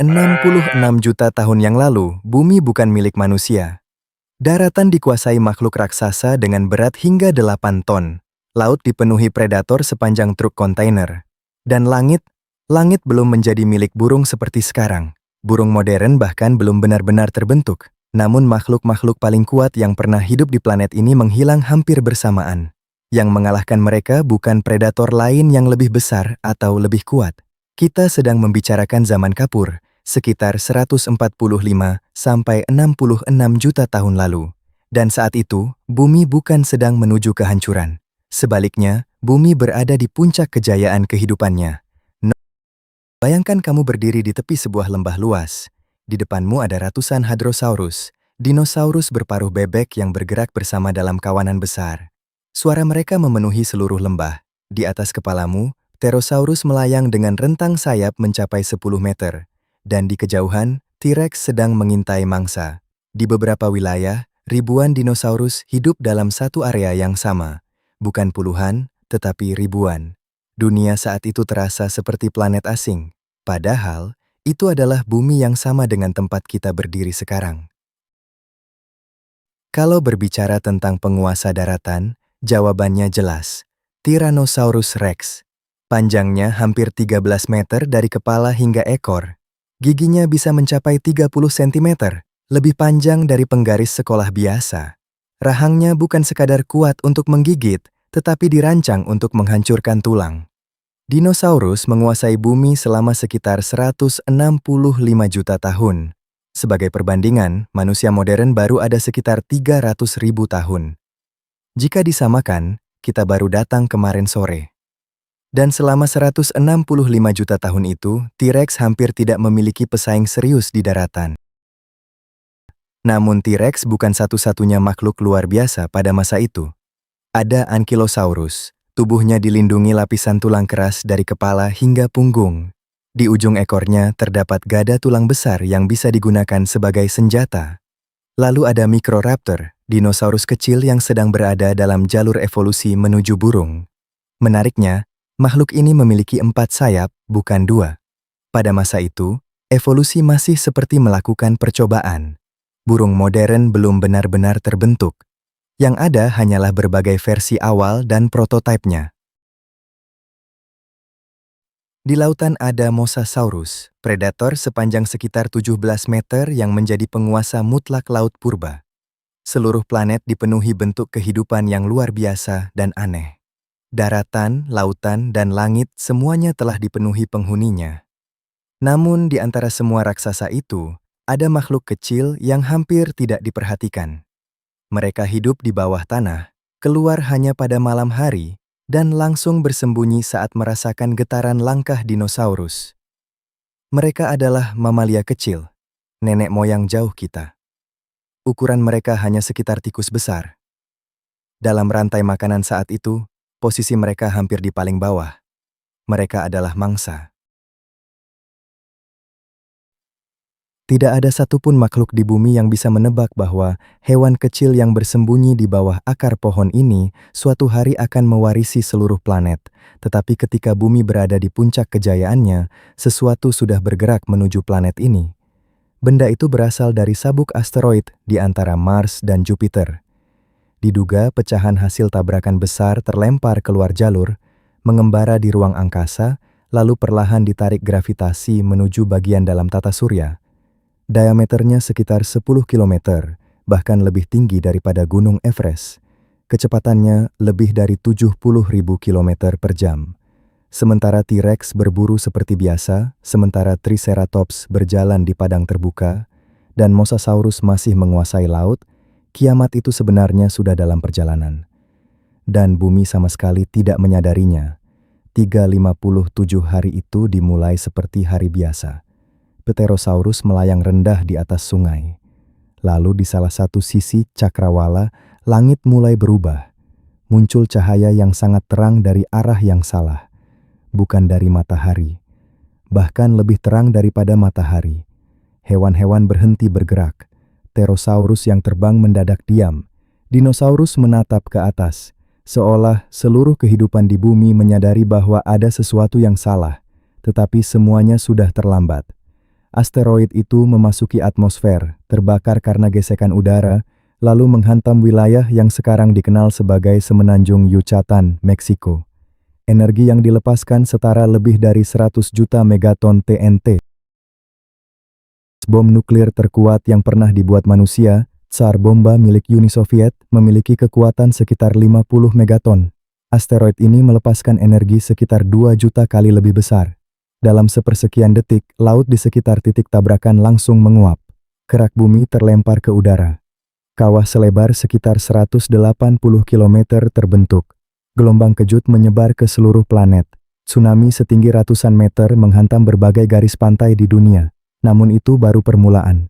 66 juta tahun yang lalu, bumi bukan milik manusia. Daratan dikuasai makhluk raksasa dengan berat hingga 8 ton. Laut dipenuhi predator sepanjang truk kontainer. Dan langit belum menjadi milik burung seperti sekarang. Burung modern bahkan belum benar-benar terbentuk. Namun makhluk-makhluk paling kuat yang pernah hidup di planet ini menghilang hampir bersamaan. Yang mengalahkan mereka bukan predator lain yang lebih besar atau lebih kuat. Kita sedang membicarakan zaman kapur, sekitar 145 sampai 66 juta tahun lalu. Dan saat itu, bumi bukan sedang menuju kehancuran. Sebaliknya, bumi berada di puncak kejayaan kehidupannya. Bayangkan kamu berdiri di tepi sebuah lembah luas. Di depanmu ada ratusan Hadrosaurus, dinosaurus berparuh bebek yang bergerak bersama dalam kawanan besar. Suara mereka memenuhi seluruh lembah. Di atas kepalamu, Pterosaurus melayang dengan rentang sayap mencapai 10 meter. Dan di kejauhan, T-Rex sedang mengintai mangsa. Di beberapa wilayah, ribuan dinosaurus hidup dalam satu area yang sama. Bukan puluhan, tetapi ribuan. Dunia saat itu terasa seperti planet asing. Padahal, itu adalah bumi yang sama dengan tempat kita berdiri sekarang. Kalau berbicara tentang penguasa daratan, jawabannya jelas. Tyrannosaurus Rex. Panjangnya hampir 13 meter dari kepala hingga ekor. Giginya bisa mencapai 30 cm, lebih panjang dari penggaris sekolah biasa. Rahangnya bukan sekadar kuat untuk menggigit, tetapi dirancang untuk menghancurkan tulang. Dinosaurus menguasai bumi selama sekitar 165 juta tahun. Sebagai perbandingan, manusia modern baru ada sekitar 300.000 tahun. Jika disamakan, kita baru datang kemarin sore. Dan selama 165 juta tahun itu, T-Rex hampir tidak memiliki pesaing serius di daratan. Namun T-Rex bukan satu-satunya makhluk luar biasa pada masa itu. Ada Ankylosaurus. Tubuhnya dilindungi lapisan tulang keras dari kepala hingga punggung. Di ujung ekornya terdapat gada tulang besar yang bisa digunakan sebagai senjata. Lalu ada Microraptor, dinosaurus kecil yang sedang berada dalam jalur evolusi menuju burung. Menariknya, makhluk ini memiliki 4 sayap, bukan 2. Pada masa itu, evolusi masih seperti melakukan percobaan. Burung modern belum benar-benar terbentuk. Yang ada hanyalah berbagai versi awal dan prototipenya. Di lautan ada Mosasaurus, predator sepanjang sekitar 17 meter yang menjadi penguasa mutlak laut purba. Seluruh planet dipenuhi bentuk kehidupan yang luar biasa dan aneh. Daratan, lautan, dan langit semuanya telah dipenuhi penghuninya. Namun di antara semua raksasa itu, ada makhluk kecil yang hampir tidak diperhatikan. Mereka hidup di bawah tanah, keluar hanya pada malam hari, dan langsung bersembunyi saat merasakan getaran langkah dinosaurus. Mereka adalah mamalia kecil, nenek moyang jauh kita. Ukuran mereka hanya sekitar tikus besar. Dalam rantai makanan saat itu, posisi mereka hampir di paling bawah. Mereka adalah mangsa. Tidak ada satupun makhluk di bumi yang bisa menebak bahwa hewan kecil yang bersembunyi di bawah akar pohon ini suatu hari akan mewarisi seluruh planet. Tetapi ketika bumi berada di puncak kejayaannya, sesuatu sudah bergerak menuju planet ini. Benda itu berasal dari sabuk asteroid di antara Mars dan Jupiter. Diduga pecahan hasil tabrakan besar terlempar keluar jalur, mengembara di ruang angkasa, lalu perlahan ditarik gravitasi menuju bagian dalam tata surya. Diameternya sekitar 10 km, bahkan lebih tinggi daripada Gunung Everest. Kecepatannya lebih dari 70.000 km per jam. Sementara T-Rex berburu seperti biasa, sementara Triceratops berjalan di padang terbuka, dan Mosasaurus masih menguasai laut, kiamat itu sebenarnya sudah dalam perjalanan. Dan bumi sama sekali tidak menyadarinya. 357 hari itu dimulai seperti hari biasa. Pterosaurus melayang rendah di atas sungai. Lalu di salah satu sisi cakrawala, langit mulai berubah. Muncul cahaya yang sangat terang dari arah yang salah. Bukan dari matahari. Bahkan lebih terang daripada matahari. Hewan-hewan berhenti bergerak. Pterosaurus yang terbang mendadak diam. Dinosaurus menatap ke atas. Seolah seluruh kehidupan di bumi menyadari bahwa ada sesuatu yang salah. Tetapi semuanya sudah terlambat. Asteroid itu memasuki atmosfer, terbakar karena gesekan udara, lalu menghantam wilayah yang sekarang dikenal sebagai Semenanjung Yucatan, Meksiko. Energi yang dilepaskan setara lebih dari 100 juta megaton TNT. Bom nuklir terkuat yang pernah dibuat manusia, Tsar Bomba milik Uni Soviet, memiliki kekuatan sekitar 50 megaton. Asteroid ini melepaskan energi sekitar 2 juta kali lebih besar. Dalam sepersekian detik, laut di sekitar titik tabrakan langsung menguap. Kerak bumi terlempar ke udara. Kawah selebar sekitar 180 km terbentuk. Gelombang kejut menyebar ke seluruh planet. Tsunami setinggi ratusan meter menghantam berbagai garis pantai di dunia. Namun itu baru permulaan.